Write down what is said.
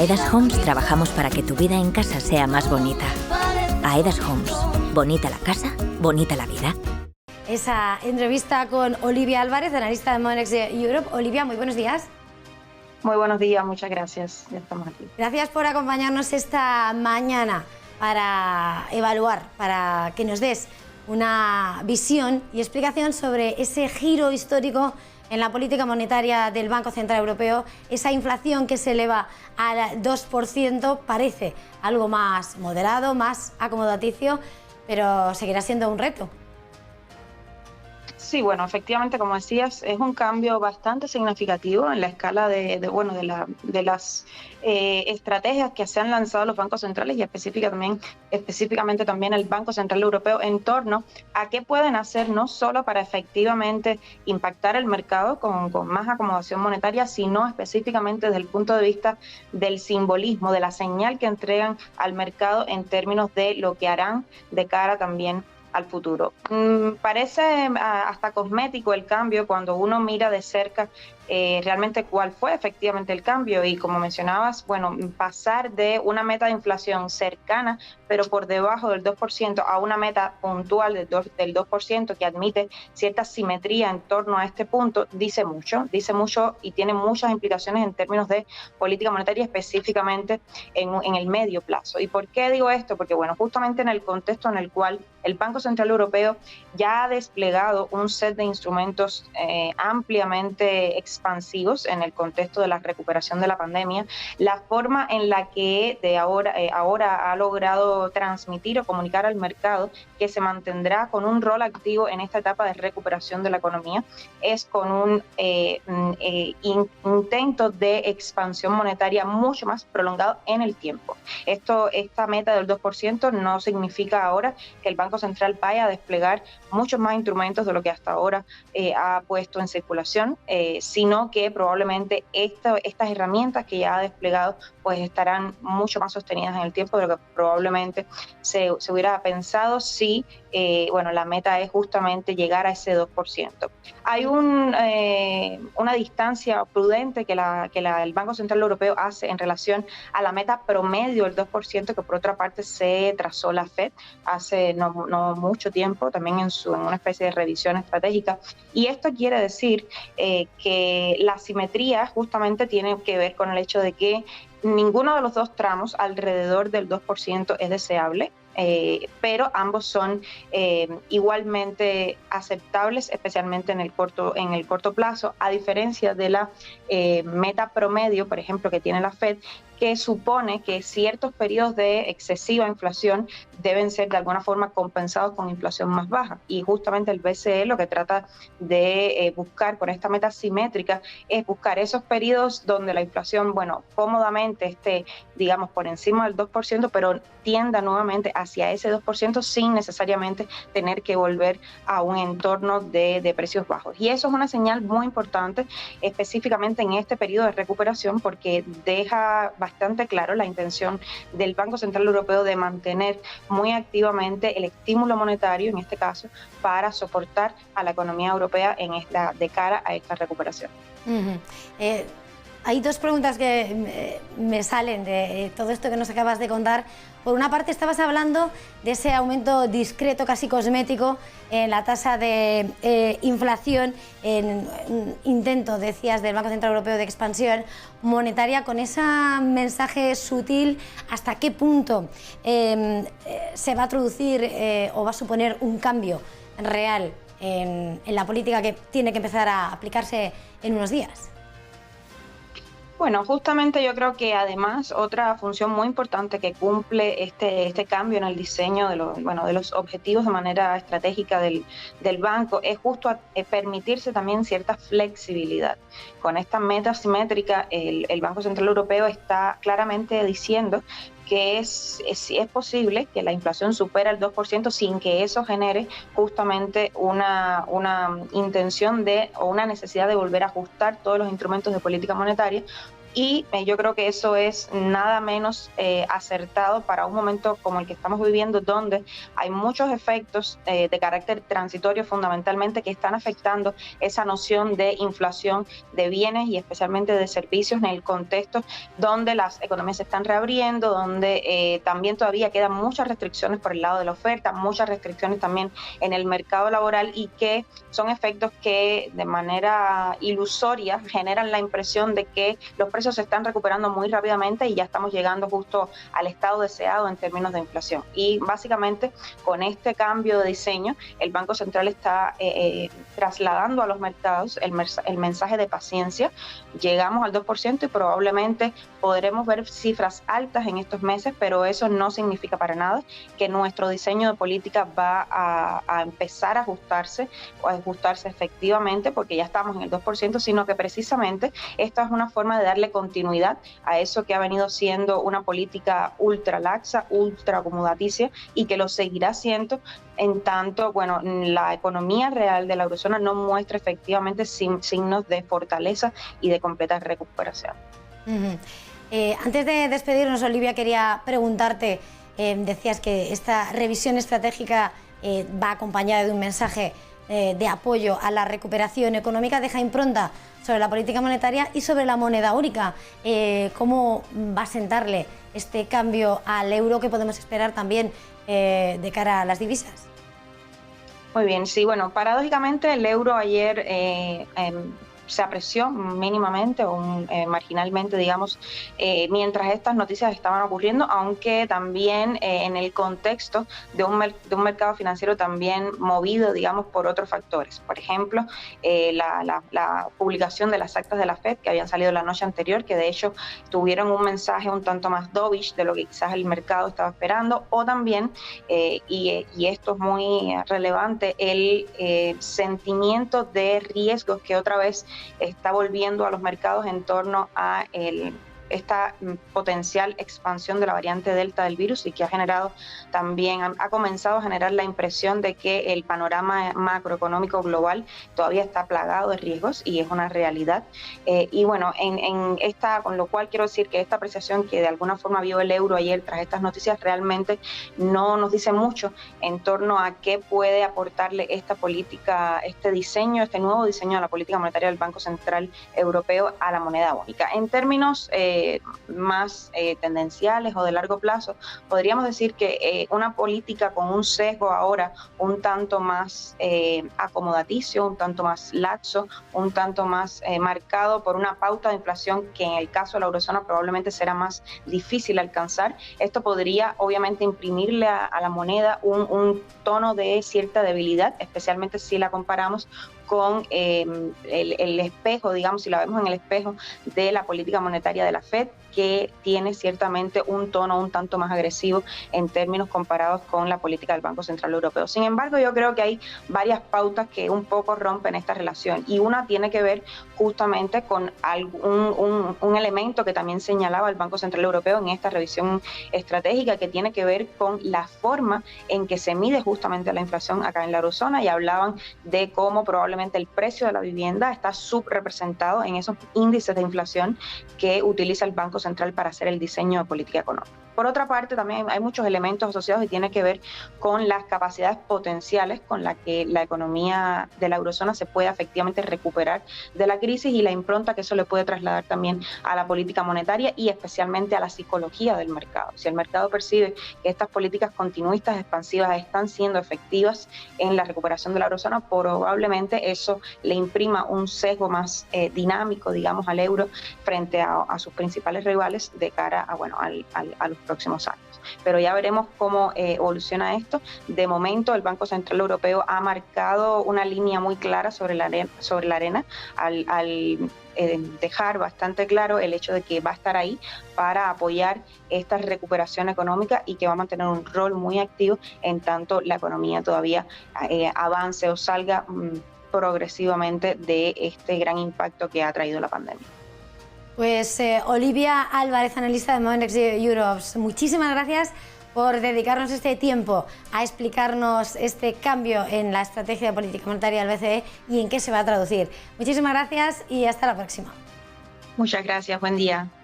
Aedas Homes trabajamos para que tu vida en casa sea más bonita. Aedas Homes. Bonita la casa, bonita la vida. Esa entrevista con Olivia Álvarez, analista de Monex Europe. Olivia, muy buenos días. Muy buenos días, muchas gracias. Ya estamos aquí. Gracias por acompañarnos esta mañana para evaluar, para que nos des una visión y explicación sobre ese giro histórico en la política monetaria del Banco Central Europeo. Esa inflación que se eleva al 2% parece algo más moderado, más acomodaticio, pero seguirá siendo un reto. Sí, bueno, efectivamente, como decías, es un cambio bastante significativo en la escala de las estrategias que se han lanzado los bancos centrales y específicamente también el Banco Central Europeo en torno a qué pueden hacer no solo para efectivamente impactar el mercado con más acomodación monetaria, sino específicamente desde el punto de vista del simbolismo, de la señal que entregan al mercado en términos de lo que harán de cara también al futuro. Parece hasta cosmético el cambio cuando uno mira de cerca realmente cuál fue efectivamente el cambio y, como mencionabas, bueno, pasar de una meta de inflación cercana pero por debajo del 2% a una meta puntual del 2% que admite cierta simetría en torno a este punto, dice mucho y tiene muchas implicaciones en términos de política monetaria, específicamente en el medio plazo. ¿Y por qué digo esto? Porque, bueno, justamente en el contexto en el cual el Banco Central Europeo ya ha desplegado un set de instrumentos ampliamente expansivos en el contexto de la recuperación de la pandemia, la forma en la que ahora ha logrado transmitir o comunicar al mercado que se mantendrá con un rol activo en esta etapa de recuperación de la economía es con un intento de expansión monetaria mucho más prolongado en el tiempo. Esta meta del 2% no significa ahora que el Banco Central vaya a desplegar muchos más instrumentos de lo que hasta ahora ha puesto en circulación, sino que probablemente estas herramientas que ya ha desplegado pues estarán mucho más sostenidas en el tiempo de lo que probablemente se hubiera pensado si la meta es justamente llegar a ese 2%. Hay una distancia prudente que el Banco Central Europeo hace en relación a la meta promedio del 2%, que por otra parte se trazó la FED hace no mucho tiempo, también en una especie de revisión estratégica. Y esto quiere decir que la simetría justamente tiene que ver con el hecho de que ninguno de los dos tramos alrededor del 2% es deseable, pero ambos son igualmente aceptables, especialmente en el corto plazo, a diferencia de la meta promedio, por ejemplo, que tiene la FED, que supone que ciertos periodos de excesiva inflación deben ser de alguna forma compensados con inflación más baja. Y justamente el BCE lo que trata de buscar con esta meta simétrica es buscar esos periodos donde la inflación, cómodamente esté, digamos, por encima del 2%, pero tienda nuevamente hacia ese 2% sin necesariamente tener que volver a un entorno de precios bajos. Y eso es una señal muy importante, específicamente en este periodo de recuperación, porque deja bastante claro la intención del Banco Central Europeo de mantener muy activamente el estímulo monetario, en este caso, para soportar a la economía europea de cara a esta recuperación. Hay dos preguntas que me salen de todo esto que nos acabas de contar. Por una parte, estabas hablando de ese aumento discreto, casi cosmético, en la tasa de inflación, en un intento, decías, del Banco Central Europeo de expansión monetaria, con ese mensaje sutil. ¿Hasta qué punto se va a producir o va a suponer un cambio real en la política que tiene que empezar a aplicarse en unos días? Bueno, justamente yo creo que además otra función muy importante que cumple este cambio en el diseño de los objetivos de manera estratégica del banco es justo permitirse también cierta flexibilidad. Con esta meta simétrica, el Banco Central Europeo está claramente diciendo que es posible que la inflación supere el 2% sin que eso genere justamente una intención o una necesidad de volver a ajustar todos los instrumentos de política monetaria, y yo creo que eso es nada menos acertado para un momento como el que estamos viviendo, donde hay muchos efectos de carácter transitorio fundamentalmente que están afectando esa noción de inflación de bienes y especialmente de servicios en el contexto donde las economías se están reabriendo, donde también todavía quedan muchas restricciones por el lado de la oferta, muchas restricciones también en el mercado laboral, y que son efectos que de manera ilusoria generan la impresión de que los precios se están recuperando muy rápidamente y ya estamos llegando justo al estado deseado en términos de inflación. Y básicamente con este cambio de diseño, el Banco Central está trasladando a los mercados el mensaje de paciencia. Llegamos al 2% y probablemente podremos ver cifras altas en estos meses, pero eso no significa para nada que nuestro diseño de política va a empezar a ajustarse o a ajustarse efectivamente, porque ya estamos en el 2%, sino que precisamente esta es una forma de darle continuidad a eso que ha venido siendo una política ultra laxa, ultra acomodaticia, y que lo seguirá siendo en tanto, bueno, la economía real de la eurozona no muestra efectivamente signos de fortaleza y de completa recuperación. Antes de despedirnos, Olivia, quería preguntarte, decías que esta revisión estratégica va acompañada de un mensaje de apoyo a la recuperación económica, deja impronta sobre la política monetaria y sobre la moneda única. ¿Cómo va a sentarle este cambio al euro que podemos esperar también de cara a las divisas? Muy bien, sí, bueno, paradójicamente el euro ayer se apreció mínimamente o marginalmente, digamos, mientras estas noticias estaban ocurriendo, aunque también en el contexto de un mercado financiero también movido, digamos, por otros factores. Por ejemplo, la publicación de las actas de la FED que habían salido la noche anterior, que de hecho tuvieron un mensaje un tanto más dovish de lo que quizás el mercado estaba esperando, o también, y esto es muy relevante, el sentimiento de riesgos que otra vez está volviendo a los mercados en torno a esta potencial expansión de la variante Delta del virus, y que ha generado también, ha comenzado a generar la impresión de que el panorama macroeconómico global todavía está plagado de riesgos, y es una realidad. Y bueno, con lo cual quiero decir que esta apreciación que de alguna forma vio el euro ayer tras estas noticias realmente no nos dice mucho en torno a qué puede aportarle esta política, este nuevo diseño de la política monetaria del Banco Central Europeo a la moneda única. En términos más tendenciales o de largo plazo, podríamos decir que una política con un sesgo ahora un tanto más acomodaticio, un tanto más laxo, un tanto más marcado por una pauta de inflación que en el caso de la eurozona probablemente será más difícil alcanzar. Esto podría obviamente imprimirle a la moneda un tono de cierta debilidad, especialmente si la comparamos con el espejo, digamos, si la vemos en el espejo de la política monetaria de la FED, que tiene ciertamente un tono un tanto más agresivo en términos comparados con la política del Banco Central Europeo. Sin embargo, yo creo que hay varias pautas que un poco rompen esta relación, y una tiene que ver justamente con un elemento que también señalaba el Banco Central Europeo en esta revisión estratégica, que tiene que ver con la forma en que se mide justamente la inflación acá en la eurozona, y hablaban de cómo probablemente el precio de la vivienda está subrepresentado en esos índices de inflación que utiliza el Banco Central para hacer el diseño de política económica. Por otra parte, también hay muchos elementos asociados y tiene que ver con las capacidades potenciales con las que la economía de la eurozona se puede efectivamente recuperar de la crisis, y la impronta que eso le puede trasladar también a la política monetaria y especialmente a la psicología del mercado. Si el mercado percibe que estas políticas continuistas expansivas están siendo efectivas en la recuperación de la eurozona, probablemente eso le imprima un sesgo más dinámico, digamos, al euro frente a sus principales rivales de cara a los próximos años. Pero ya veremos cómo evoluciona esto. De momento, el Banco Central Europeo ha marcado una línea muy clara sobre la arena al dejar bastante claro el hecho de que va a estar ahí para apoyar esta recuperación económica, y que va a mantener un rol muy activo en tanto la economía todavía avance o salga progresivamente de este gran impacto que ha traído la pandemia. Pues Olivia Álvarez, analista de Monex Europe, muchísimas gracias por dedicarnos este tiempo a explicarnos este cambio en la estrategia de política monetaria del BCE y en qué se va a traducir. Muchísimas gracias y hasta la próxima. Muchas gracias, buen día.